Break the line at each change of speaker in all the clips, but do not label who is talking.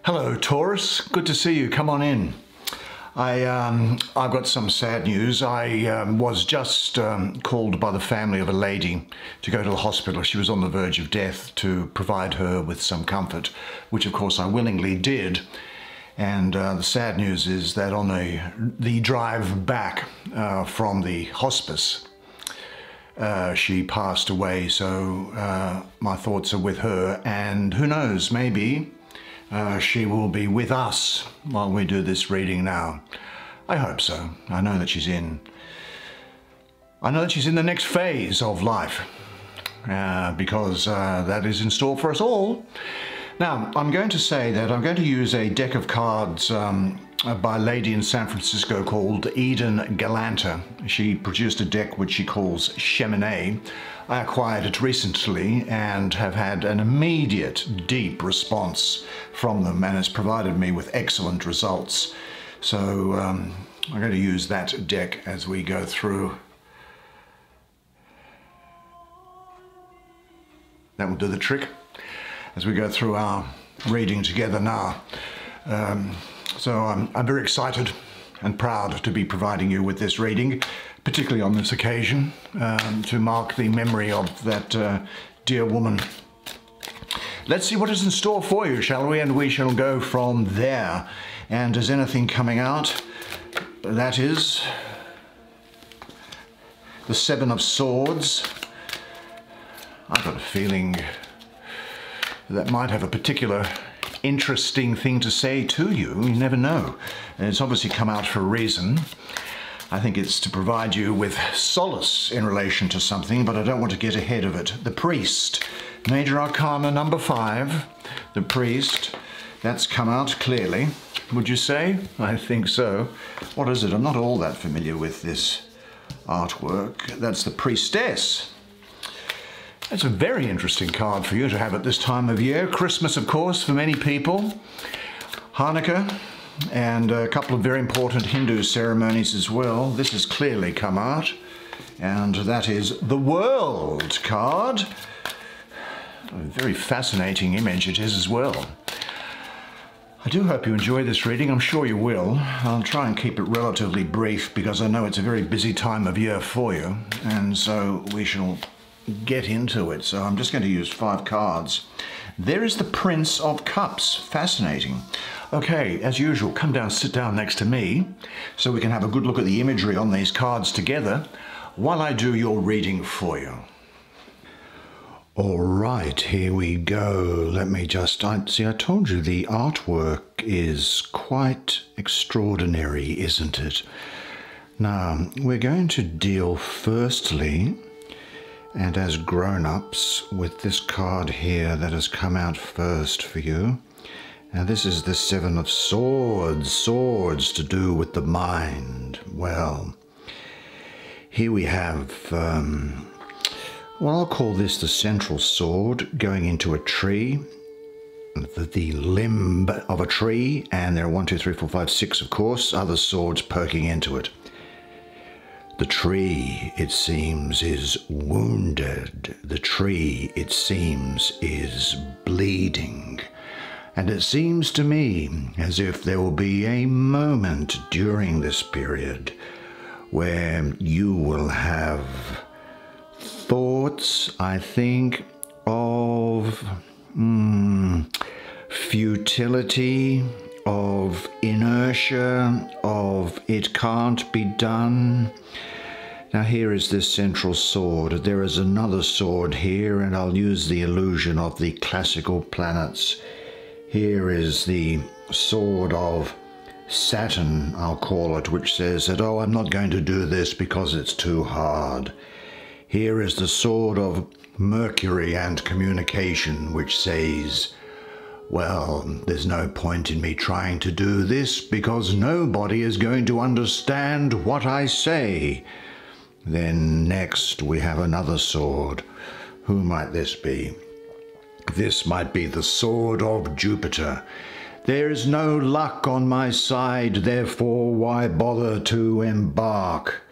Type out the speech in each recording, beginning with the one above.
Hello Taurus, good to see you. Come on in. I've got some sad news. I was just called by the family of a lady to go to the hospital. She was on the verge of death, to provide her with some comfort, which of course I willingly did. And the sad news is that on the drive back from the hospice, she passed away. So my thoughts are with her, and who knows, maybe she will be with us while we do this reading now. I hope so. I know that she's in the next phase of life, because that is in store for us all. Now, I'm going to say that I'm going to use a deck of cards by a lady in San Francisco called Eden Galanta. She produced a deck which she calls Cheminée. I acquired it recently and have had an immediate deep response from them, and it's provided me with excellent results. So I'm going to use that deck as we go through. That will do the trick as we go through our reading together now. So I'm very excited and proud to be providing you with this reading, particularly on this occasion, to mark the memory of that dear woman. Let's see what is in store for you, shall we? And we shall go from there. And is anything coming out? That is the Seven of Swords. I've got a feeling that might have a particular interesting thing to say to you. You never know. And it's obviously come out for a reason. I think it's to provide you with solace in relation to something, but I don't want to get ahead of it. The Priest, Major Arcana number 5, the Priest. That's come out clearly, would you say? I think so. What is it? I'm not all that familiar with this artwork. That's the Priestess. That's a very interesting card for you to have at this time of year. Christmas, of course, for many people. Hanukkah, and a couple of very important Hindu ceremonies as well. This has clearly come out, and that is the World card. A very fascinating image it is as well. I do hope you enjoy this reading. I'm sure you will. I'll try and keep it relatively brief because I know it's a very busy time of year for you, and so we shall get into it. So I'm just going to use 5 cards. There is the Prince of Cups. Fascinating. Okay, as usual, come down, sit down next to me so we can have a good look at the imagery on these cards together while I do your reading for you. All right, here we go. Let me just, I told you the artwork is quite extraordinary, isn't it? Now, we're going to deal firstly, and as grown-ups, with this card here that has come out first for you. Now this is the Seven of Swords, swords to do with the mind. Well, here we have, well, I'll call this the central sword going into a tree, the limb of a tree, and there are 1, 2, 3, 4, 5, 6, of course, other swords poking into it. The tree, it seems, is wounded. The tree, it seems, is bleeding. And it seems to me as if there will be a moment during this period where you will have thoughts, I think, of futility, of inertia, of it can't be done. Now here is this central sword. There is another sword here, and I'll use the illusion of the classical planets. Here is the sword of Saturn, I'll call it, which says that, oh, I'm not going to do this because it's too hard. Here is the sword of Mercury and communication, which says, well, there's no point in me trying to do this because nobody is going to understand what I say. Then next we have another sword. Who might this be? This might be the sword of Jupiter. There is no luck on my side, therefore why bother to embark?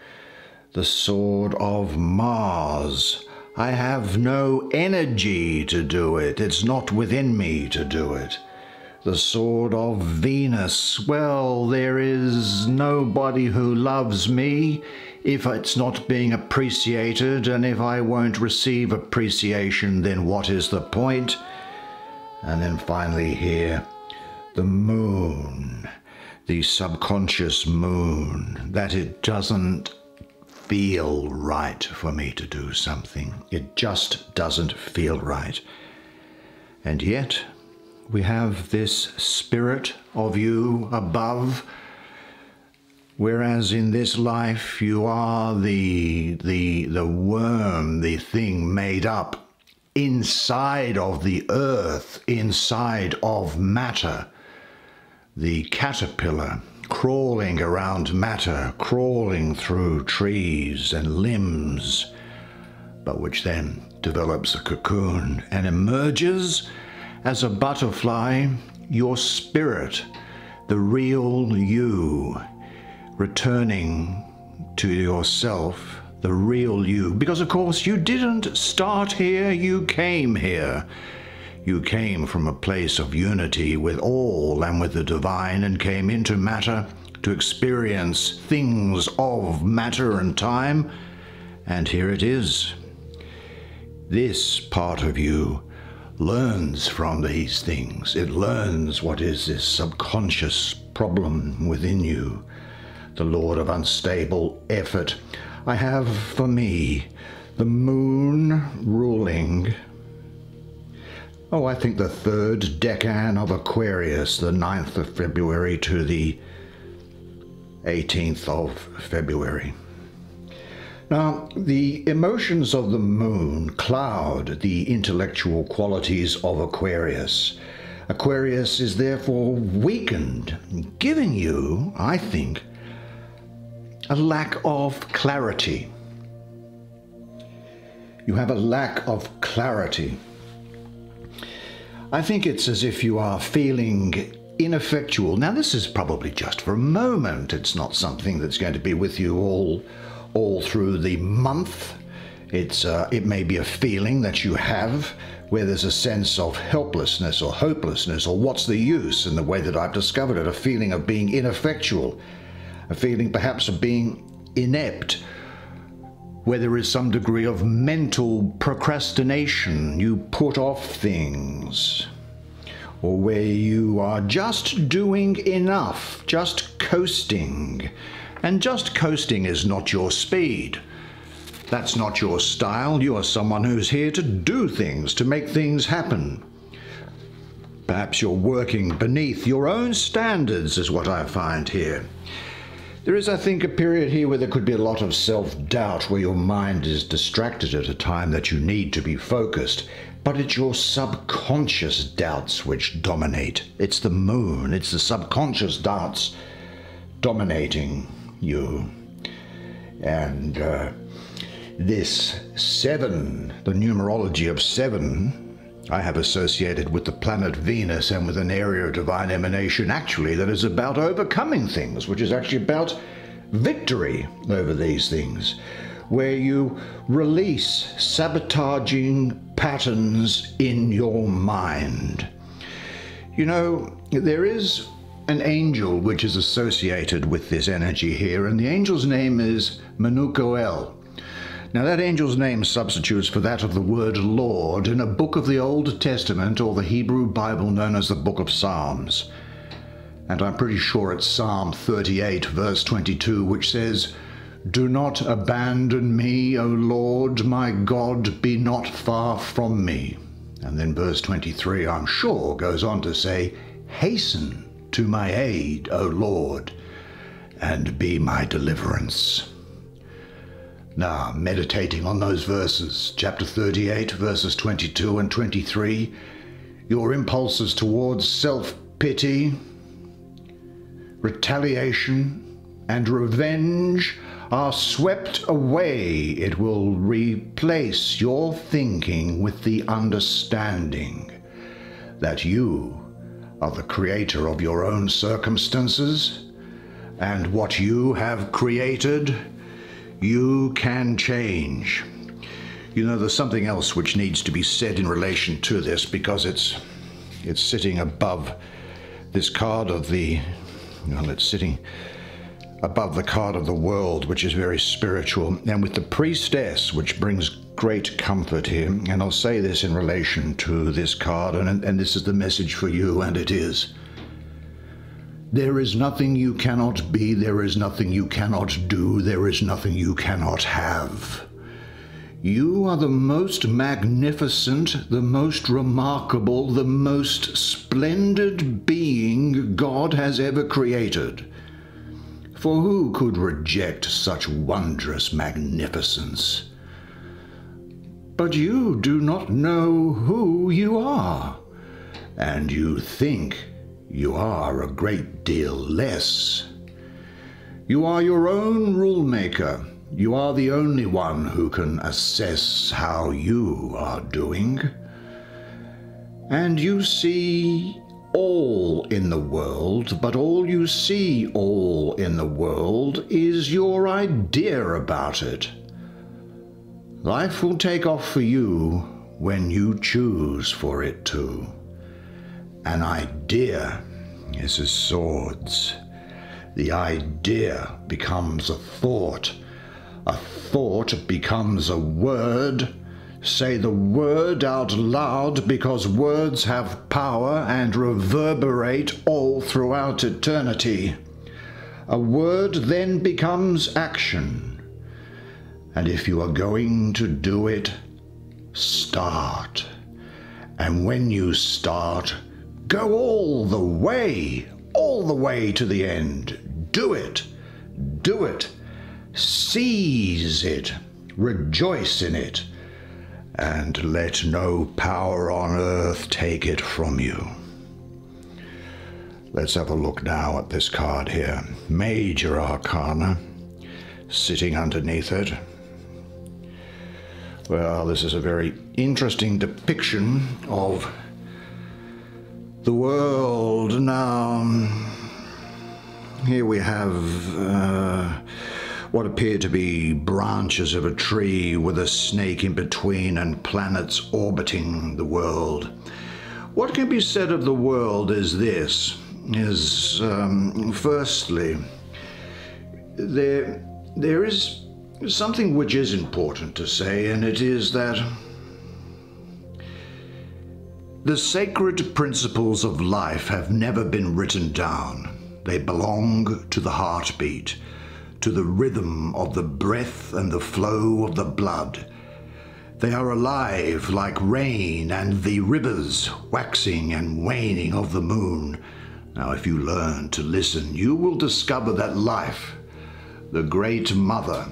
The sword of Mars. I have no energy to do it. It's not within me to do it. the sword of Venus. Well, there is nobody who loves me if it's not being appreciated, and if I won't receive appreciation, then what is the point? And then finally here, the moon, the subconscious moon, that it doesn't feel right for me to do something. It just doesn't feel right. And yet, we have this spirit of you above, whereas in this life you are the worm, the thing made up inside of the earth, inside of matter, the caterpillar crawling around matter, crawling through trees and limbs, but which then develops a cocoon and emerges as a butterfly, your spirit, the real you, returning to yourself, the real you. Because of course you didn't start here, you came here. You came from a place of unity with all and with the divine, and came into matter to experience things of matter and time. And here it is. This part of you learns from these things. It learns what is this subconscious problem within you, the Lord of unstable effort. I have for me the moon ruling, I think the third decan of Aquarius, the 9th of February to the 18th of February. Now, the emotions of the moon cloud the intellectual qualities of Aquarius. Aquarius is therefore weakened, giving you, I think, a lack of clarity. You have a lack of clarity. I think it's as if you are feeling ineffectual. Now, this is probably just for a moment. It's not something that's going to be with you all through the month. It may be a feeling that you have where there's a sense of helplessness or hopelessness, or what's the use, in the way that I've discovered it, a feeling of being ineffectual, a feeling perhaps of being inept, where there is some degree of mental procrastination. You put off things, or where you are just doing enough, just coasting. And just coasting is not your speed. That's not your style. You are someone who's here to do things, to make things happen. Perhaps you're working beneath your own standards, is what I find here. There is, I think, a period here where there could be a lot of self-doubt, where your mind is distracted at a time that you need to be focused. But it's your subconscious doubts which dominate. It's the moon, it's the subconscious doubts dominating you. And this 7, the numerology of 7, I have associated with the planet Venus and with an area of divine emanation, actually, that is about overcoming things, which is actually about victory over these things, where you release sabotaging patterns in your mind. You know, there is an angel which is associated with this energy here, and the angel's name is Manukoel. Now, that angel's name substitutes for that of the word Lord in a book of the Old Testament, or the Hebrew Bible known as the Book of Psalms. And I'm pretty sure it's Psalm 38, verse 22, which says, "Do not abandon me, O Lord, my God, be not far from me." And then verse 23, I'm sure, goes on to say, "Hasten to my aid, O Lord, and be my deliverance." Now, meditating on those verses, chapter 38, verses 22 and 23, your impulses towards self-pity, retaliation, and revenge are swept away. It will replace your thinking with the understanding that you are the creator of your own circumstances, and what you have created, you can change. You know, there's something else which needs to be said in relation to this, because it's sitting above this card of the, well, it's sitting above the card of the world, which is very spiritual, and with the priestess, which brings great comfort here. And I'll say this in relation to this card, and this is the message for you, and it is: there is nothing you cannot be, there is nothing you cannot do, there is nothing you cannot have. You are the most magnificent, the most remarkable, the most splendid being God has ever created. For who could reject such wondrous magnificence? But you do not know who you are, and you think you are a great deal less. You are your own rule maker. You are the only one who can assess how you are doing. And you see all in the world, but all you see all in the world is your idea about it. Life will take off for you when you choose for it to. An idea is as swords. The idea becomes a thought becomes a word. Say the word out loud, because words have power and reverberate all throughout eternity. A word then becomes action. And if you are going to do it, start. And when you start, go all the way to the end. Do it. Do it. Seize it. Rejoice in it. And let no power on earth take it from you. Let's have a look now at this card here. Major Arcana, sitting underneath it. Well, this is a very interesting depiction of the world. Now, here we have what appear to be branches of a tree with a snake in between and planets orbiting the world. What can be said of the world is this, firstly, there is something which is important to say, and it is that the sacred principles of life have never been written down. They belong to the heartbeat, to the rhythm of the breath and the flow of the blood. They are alive like rain and the rivers waxing and waning of the moon. Now, if you learn to listen, you will discover that life, the Great Mother,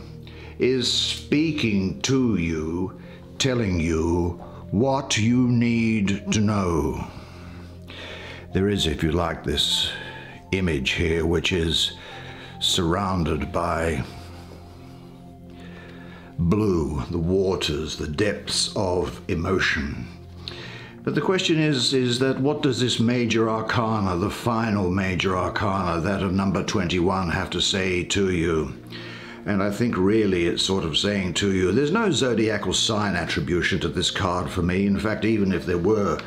is speaking to you, telling you what you need to know. There is, if you like, this image here, which is surrounded by blue, the waters, the depths of emotion. But the question is that what does this major arcana, the final major arcana, that of number 21, have to say to you? And I think really it's sort of saying to you, there's no zodiacal sign attribution to this card for me. In fact, even if there were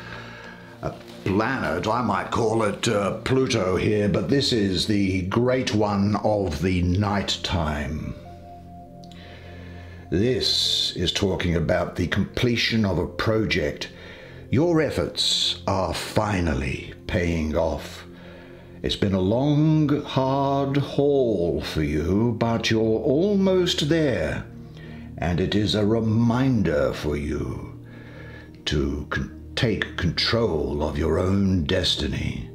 a planet, I might call it Pluto here, but this is the great one of the night time. This is talking about the completion of a project. Your efforts are finally paying off. It's been a long, hard haul for you, but you're almost there. And it is a reminder for you to take control of your own destiny,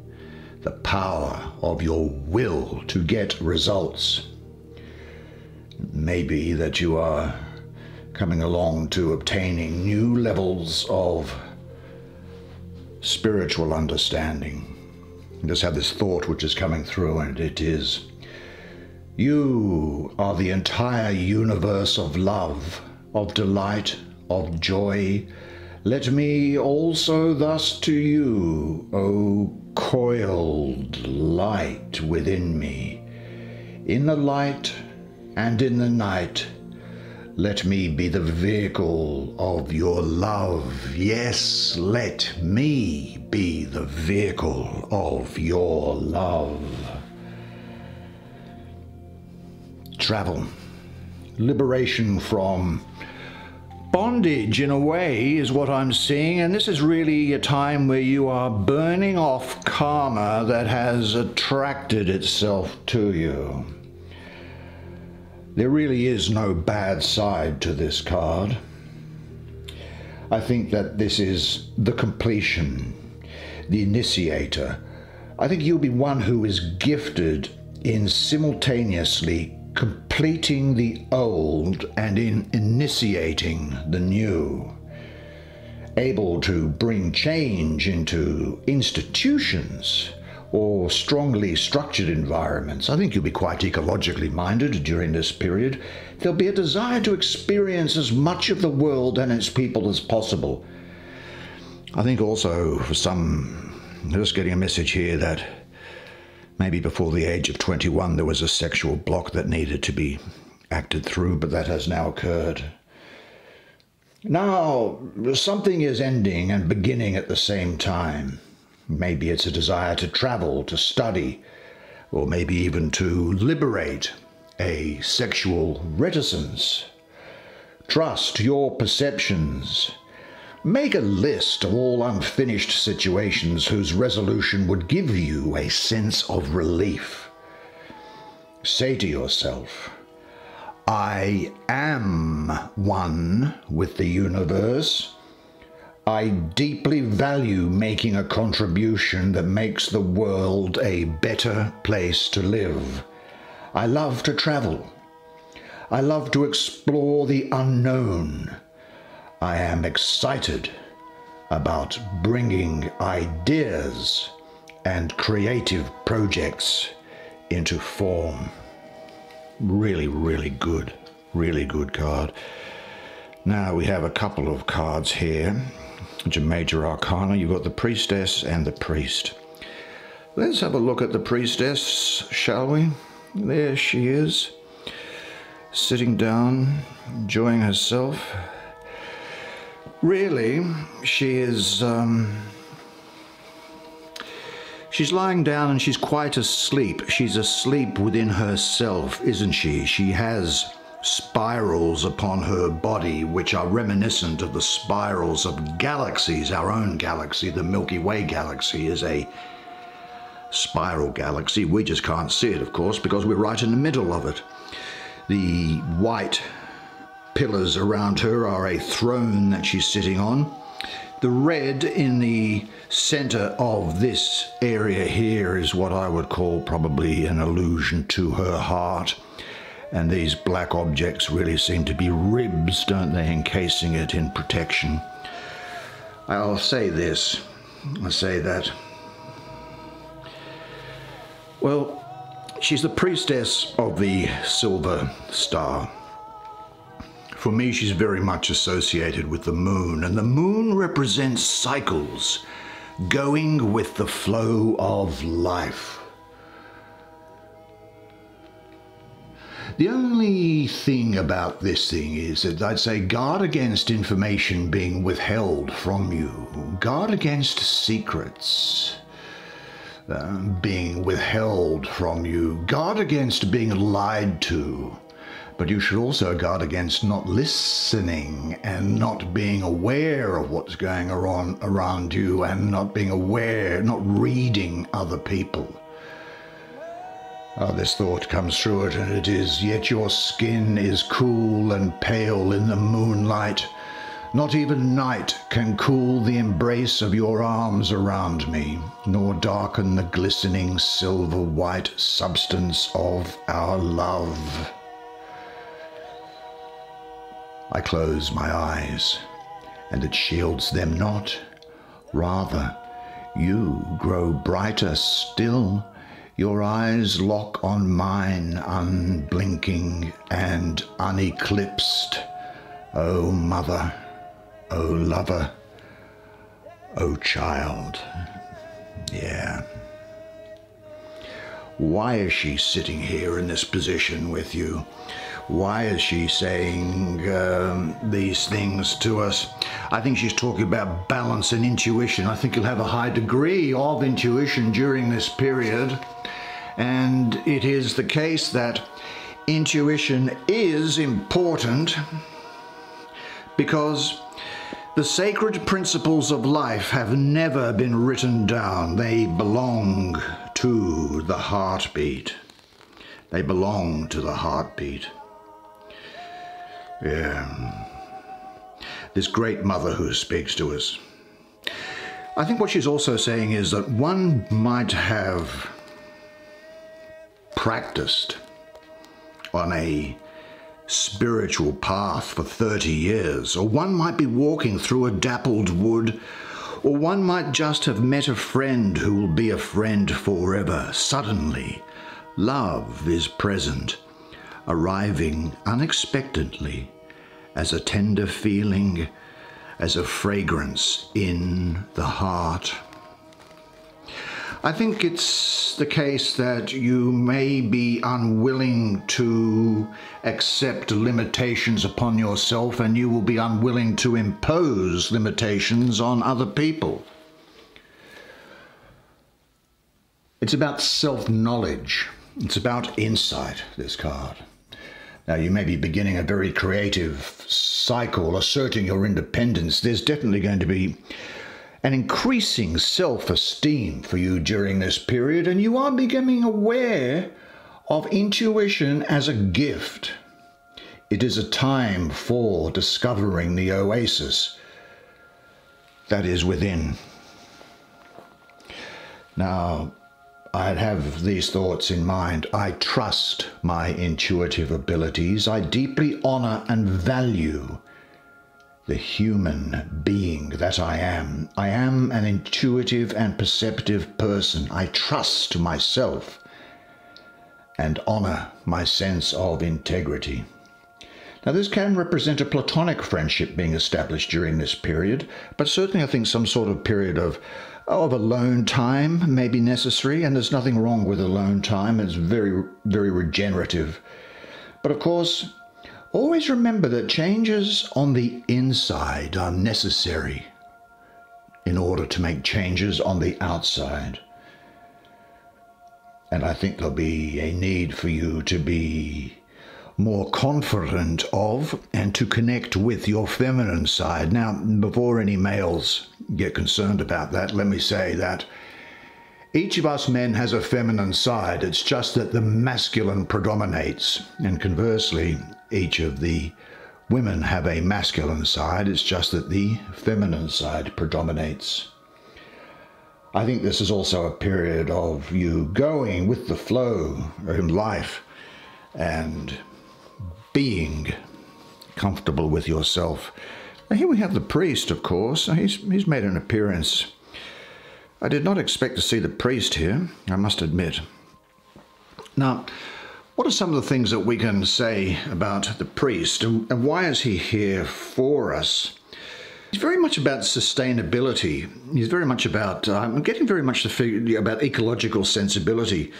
the power of your will to get results. Maybe that you are coming along to obtaining new levels of spiritual understanding. Just have this thought which is coming through, and it is, you are the entire universe of love, of delight, of joy. Let me also thus to you, O coiled light within me. In the light and in the night, Let me be the vehicle of your love. Yes, let me be the vehicle of your love. Travel. Liberation from bondage, in a way, is what I'm seeing. And this is really a time where you are burning off karma that has attracted itself to you. There really is no bad side to this card. I think that this is the completion, the initiator. I think you'll be one who is gifted in simultaneously completing the old and in initiating the new. Able to bring change into institutions or strongly structured environments. I think you'll be quite ecologically minded during this period. There'll be a desire to experience as much of the world and its people as possible. I think also for some, just getting a message here that maybe before the age of 21 there was a sexual block that needed to be acted through, but that has now occurred. Now, something is ending and beginning at the same time. Maybe it's a desire to travel, to study, or maybe even to liberate a sexual reticence. Trust your perceptions. Make a list of all unfinished situations whose resolution would give you a sense of relief. Say to yourself, I am one with the universe. I deeply value making a contribution that makes the world a better place to live. I love to travel. I love to explore the unknown. I am excited about bringing ideas and creative projects into form. Really, really good card. Now we have a couple of cards here, which are major arcana. You've got the priestess and the priest. Let's have a look at the priestess, shall we? There she is, sitting down, enjoying herself. Really, she is, she's lying down and she's quite asleep. She's asleep within herself, isn't she? She has spirals upon her body which are reminiscent of the spirals of galaxies. Our own galaxy, the Milky Way galaxy, is a spiral galaxy. We just can't see it, of course, because we're right in the middle of it. The white pillars around her are a throne that she's sitting on. The red in the center of this area here is what I would call probably an allusion to her heart. And these black objects really seem to be ribs, don't they, encasing it in protection. I'll say this, I'll say that, well, she's the priestess of the silver star. For me, she's very much associated with the moon, and the moon represents cycles, going with the flow of life. The only thing about this thing is that I'd say guard against information being withheld from you. Guard against secrets being withheld from you. Guard against being lied to. But you should also guard against not listening and not being aware of what's going on around you and not being aware, not reading other people. This thought comes through it, and it is, yet your skin is cool and pale in the moonlight. Not even night can cool the embrace of your arms around me, nor darken the glistening silver-white substance of our love. I close my eyes, and it shields them not. Rather, you grow brighter still. Your eyes lock on mine, unblinking and uneclipsed. O mother, O lover, O child. Yeah. Why is she sitting here in this position with you? Why is she saying these things to us? I think she's talking about balance and intuition. I think you'll have a high degree of intuition during this period. And it is the case that intuition is important because the sacred principles of life have never been written down. They belong to the heartbeat. They belong to the heartbeat. Yeah. This great mother who speaks to us. I think what she's also saying is that one might have practiced on a spiritual path for 30 years, or one might be walking through a dappled wood, or one might just have met a friend who will be a friend forever. Suddenly, love is present, arriving unexpectedly as a tender feeling, as a fragrance in the heart. I think it's the case that you may be unwilling to accept limitations upon yourself, and you will be unwilling to impose limitations on other people. It's about self-knowledge. It's about insight, this card. Now, you may be beginning a very creative cycle, asserting your independence. There's definitely going to be an increasing self-esteem for you during this period, and you are becoming aware of intuition as a gift. It is a time for discovering the oasis that is within. Now, I'd have these thoughts in mind. I trust my intuitive abilities. I deeply honor and value the human being that I am. I am an intuitive and perceptive person. I trust myself and honor my sense of integrity. Now, this can represent a platonic friendship being established during this period, but certainly I think some sort of period of alone time may be necessary, and there's nothing wrong with alone time. It's very, very regenerative. But of course, always remember that changes on the inside are necessary in order to make changes on the outside. And I think there'll be a need for you to be more confident of and to connect with your feminine side. Now, before any males get concerned about that, let me say that each of us men has a feminine side. It's just that the masculine predominates. And conversely, each of the women have a masculine side. It's just that the feminine side predominates. I think this is also a period of you going with the flow in life and being comfortable with yourself. Now, here we have the priest, of course. He's made an appearance. I did not expect to see the priest here, I must admit. Now, what are some of the things that we can say about the priest, and why is he here for us? He's very much about sustainability. He's very much about, I'm getting very much the figure about ecological sensibility.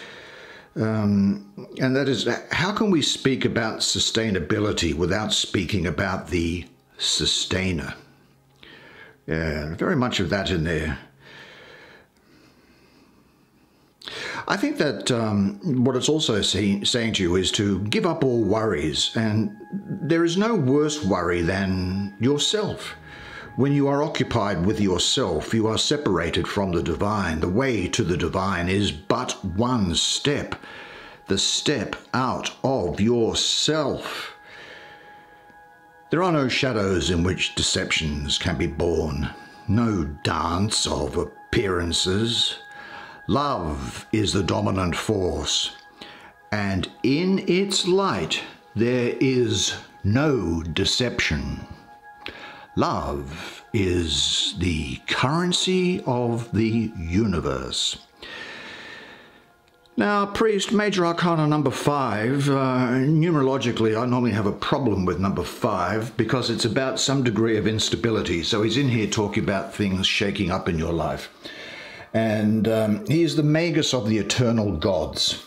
And that is, how can we speak about sustainability without speaking about the sustainer? Yeah, very much of that in there. I think that what it's also saying to you is to give up all worries, and there is no worse worry than yourself. When you are occupied with yourself, you are separated from the divine. The way to the divine is but one step, the step out of yourself. There are no shadows in which deceptions can be born, no dance of appearances. Love is the dominant force, and in its light there is no deception. Love is the currency of the universe. Now, priest, major arcana number 5, numerologically I normally have a problem with number 5 because it's about some degree of instability. So he's in here talking about things shaking up in your life. And he is the magus of the eternal gods.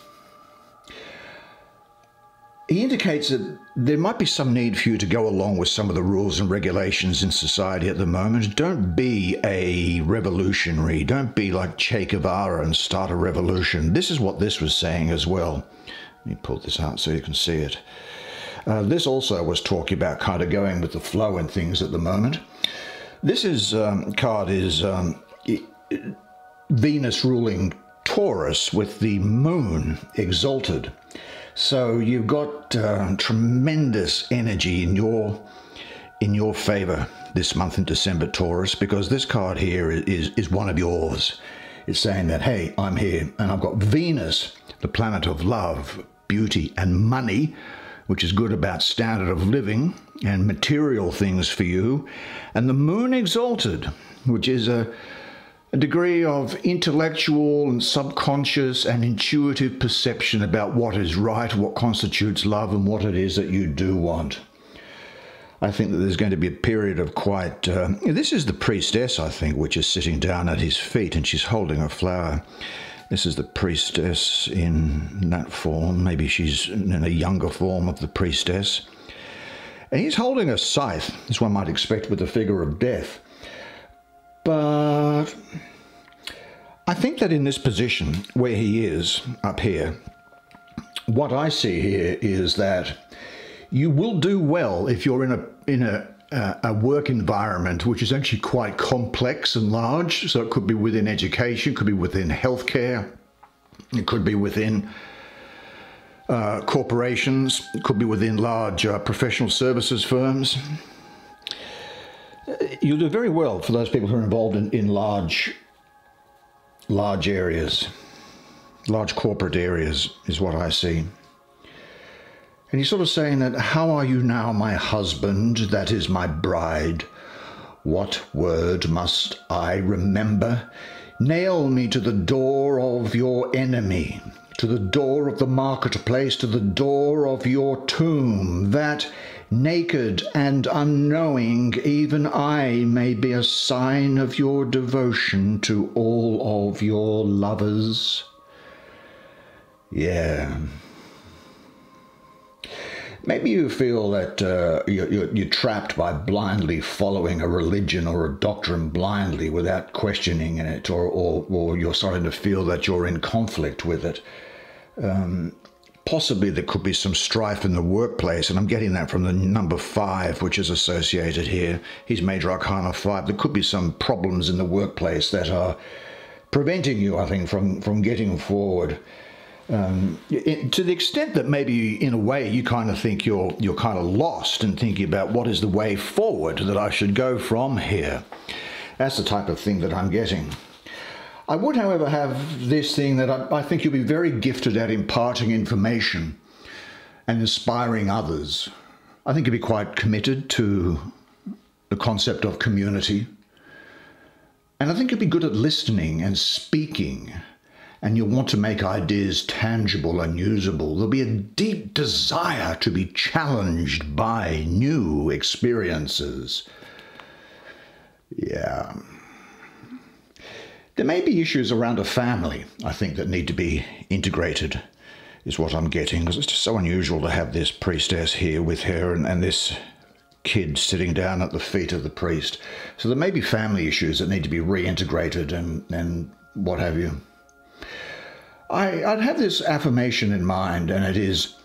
he indicates that there might be some need for you to go along with some of the rules and regulations in society at the moment. Don't be a revolutionary. Don't be like Che Guevara and start a revolution. This is what this was saying as well. Let me pull this out so you can see it. This also was talking about kind of going with the flow and things at the moment. This is card is Venus ruling Taurus with the moon exalted. So you've got tremendous energy in your favor this month in December, Taurus, because this card here is one of yours. It's saying that, hey, I'm here, and I've got Venus, the planet of love, beauty, and money, which is good about standard of living and material things for you, and the moon exalted, which is a degree of intellectual and subconscious and intuitive perception about what is right, what constitutes love, and what it is that you do want. I think that there's going to be a period of quite... this is the priestess, I think, which is sitting down at his feet, and she's holding a flower. This is the priestess in that form. Maybe she's in a younger form of the priestess. And he's holding a scythe, as one might expect with the figure of death. But I think that in this position where he is up here, what I see here is that you will do well if you're in a work environment which is actually quite complex and large. So it could be within education, could be within healthcare, it could be within corporations, it could be within large professional services firms. You'll do very well for those people who are involved in large areas, large corporate areas is what I see. And he's sort of saying that, how are you now, my husband, that is my bride? What word must I remember? Nail me to the door of your enemy, to the door of the marketplace, to the door of your tomb, that naked and unknowing, even I may be a sign of your devotion to all of your lovers. Yeah. Maybe you feel that you're trapped by blindly following a religion or a doctrine blindly without questioning it, or you're starting to feel that you're in conflict with it. Possibly there could be some strife in the workplace, and I'm getting that from the number 5, which is associated here. He's Major Arcana 5. There could be some problems in the workplace that are preventing you, I think, from getting forward. To the extent that maybe, in a way, you kind of think you're kind of lost and thinking about what is the way forward that I should go from here. That's the type of thing that I'm getting. I would, however, have this thing that I think you'll be very gifted at imparting information and inspiring others. I think you'll be quite committed to the concept of community. And I think you'll be good at listening and speaking, and you'll want to make ideas tangible and usable. There'll be a deep desire to be challenged by new experiences. Yeah. There may be issues around a family, I think, that need to be integrated, is what I'm getting, because it's just so unusual to have this priestess here with her and this kid sitting down at the feet of the priest. So there may be family issues that need to be reintegrated and what have you. I'd have this affirmation in mind, and it is,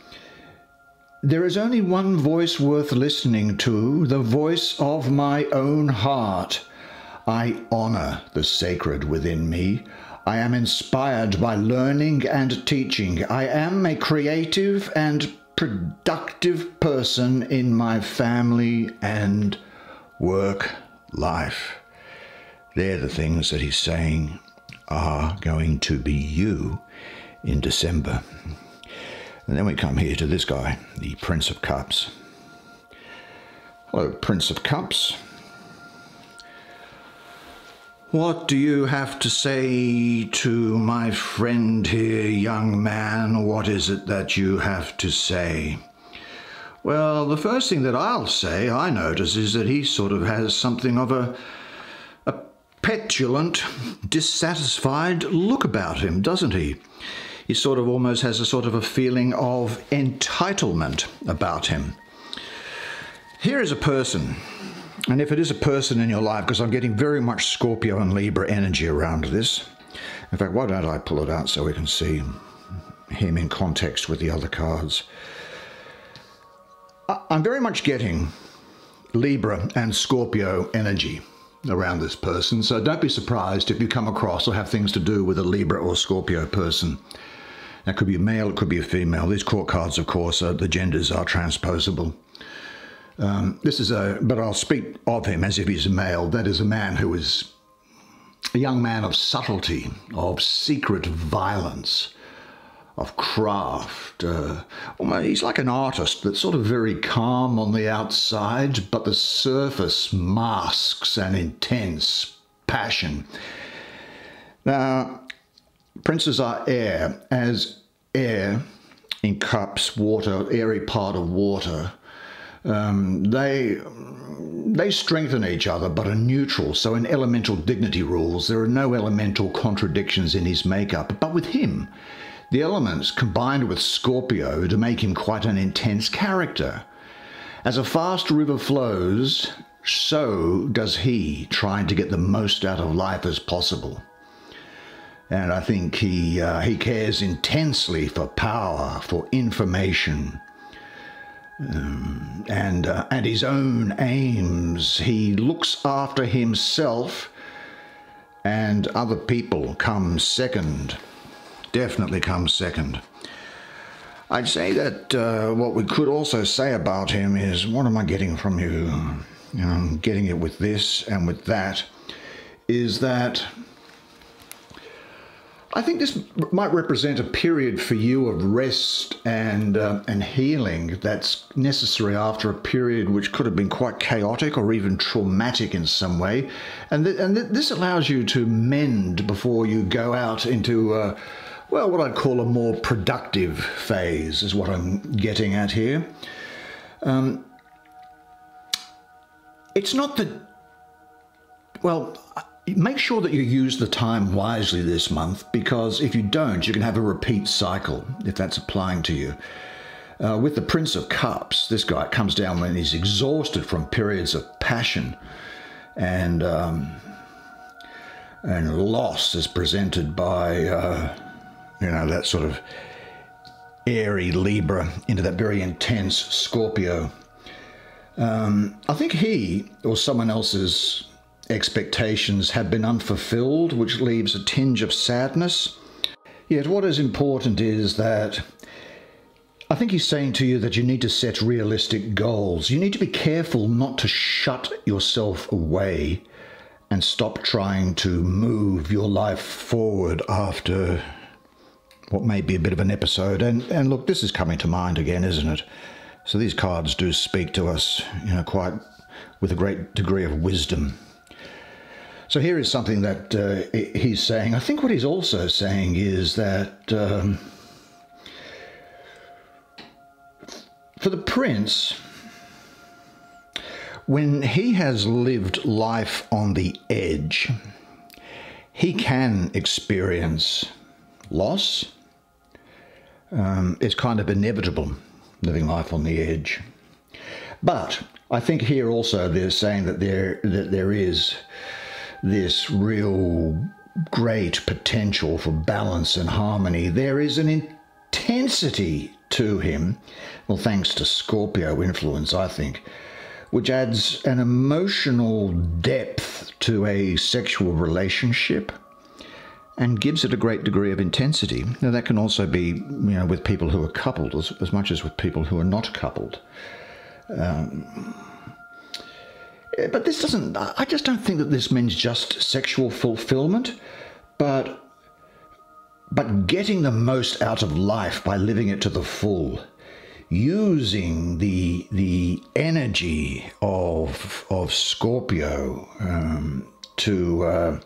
there is only one voice worth listening to, the voice of my own heart. I honor the sacred within me. I am inspired by learning and teaching. I am a creative and productive person in my family and work life. They're the things that he's saying are going to be you in December. And then we come here to this guy, the Prince of Cups. Hello, Prince of Cups. What do you have to say to my friend here, young man? What is it that you have to say? Well, the first thing that I'll say, I notice, is that he sort of has something of a petulant, dissatisfied look about him, doesn't he? He sort of almost has a sort of a feeling of entitlement about him. Here is a person, and if it is a person in your life, because I'm getting very much Scorpio and Libra energy around this. In fact, why don't I pull it out so we can see him in context with the other cards. I'm very much getting Libra and Scorpio energy around this person, so don't be surprised if you come across or have things to do with a Libra or Scorpio person. That could be a male, it could be a female. These court cards, of course, the genders are transposable. But I'll speak of him as if he's a male. That is a man who is a young man of subtlety, of secret violence, of craft. He's like an artist that's sort of very calm on the outside, but the surface masks an intense passion. Now, princes are air. As air in cups, water, airy part of water, they strengthen each other but are neutral. So in elemental dignity rules, there are no elemental contradictions in his makeup. But with him, the elements combined with Scorpio to make him quite an intense character. As a fast river flows, so does he, trying to get the most out of life as possible. And I think he cares intensely for power, for information, and his own aims. He looks after himself, and other people come second. Definitely comes second. I'd say that what we could also say about him is, what am I getting from you? I'm getting it with this and with that, is that I think this might represent a period for you of rest and healing that's necessary after a period which could have been quite chaotic or even traumatic in some way. And this allows you to mend before you go out into well, what I'd call a more productive phase is what I'm getting at here. It's not that, well, make sure that you use the time wisely this month, because if you don't, you can have a repeat cycle, if that's applying to you. With the Prince of Cups, this guy comes down when he's exhausted from periods of passion and loss is presented by that sort of airy Libra into that very intense Scorpio. I think he or someone else's expectations have been unfulfilled, which leaves a tinge of sadness. Yet what is important is that I think he's saying to you that you need to set realistic goals. You need to be careful not to shut yourself away and stop trying to move your life forward after what may be a bit of an episode. And look, this is coming to mind again, isn't it? So these cards do speak to us, quite with a great degree of wisdom. So here is something that he's saying. I think what he's also saying is that for the prince, when he has lived life on the edge, he can experience loss. It's kind of inevitable, living life on the edge. But I think here also they're saying that there is this real great potential for balance and harmony. There is an intensity to him, well, thanks to Scorpio influence, I think, which adds an emotional depth to a sexual relationship and gives it a great degree of intensity. Now, that can also be, with people who are coupled as much as with people who are not coupled. But this doesn't, I just don't think that this means just sexual fulfillment, but getting the most out of life by living it to the full, using the energy of Scorpio to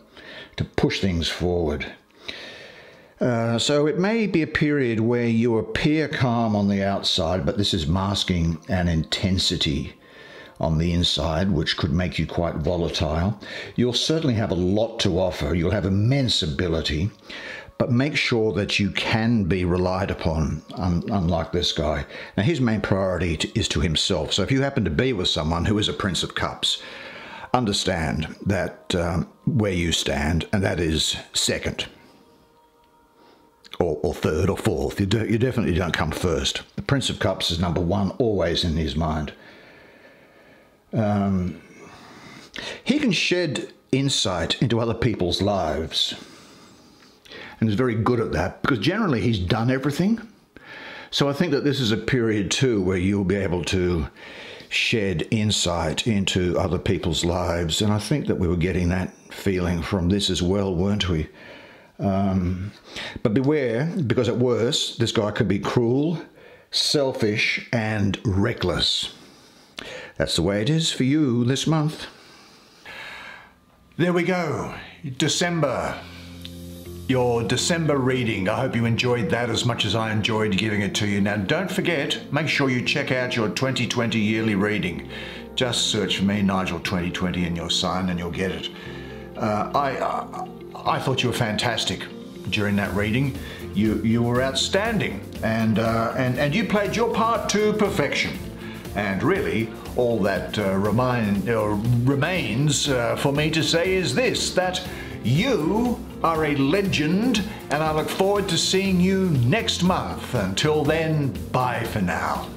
push things forward. So it may be a period where you appear calm on the outside, but this is masking an intensity on the inside, which could make you quite volatile. You'll certainly have a lot to offer. You'll have immense ability, but make sure that you can be relied upon, unlike this guy. Now, his main priority is to himself. So if you happen to be with someone who is a Prince of Cups, understand that where you stand, and that is second or third or fourth. You definitely don't come first. The Prince of Cups is number one, always in his mind. He can shed insight into other people's lives, and is very good at that, because generally he's done everything. So I think that this is a period too where you'll be able to shed insight into other people's lives, and I think that we were getting that feeling from this as well, weren't we? But beware, because at worst this guy could be cruel, selfish and reckless. That's the way it is for you this month. There we go, December. Your December reading. I hope you enjoyed that as much as I enjoyed giving it to you. Now, don't forget, make sure you check out your 2020 yearly reading. Just search for me, Nigel 2020, in your sign, and you'll get it. I thought you were fantastic during that reading. You were outstanding, and you played your part to perfection. And really, all that remains for me to say is this, that you are a legend, and I look forward to seeing you next month. Until then, bye for now.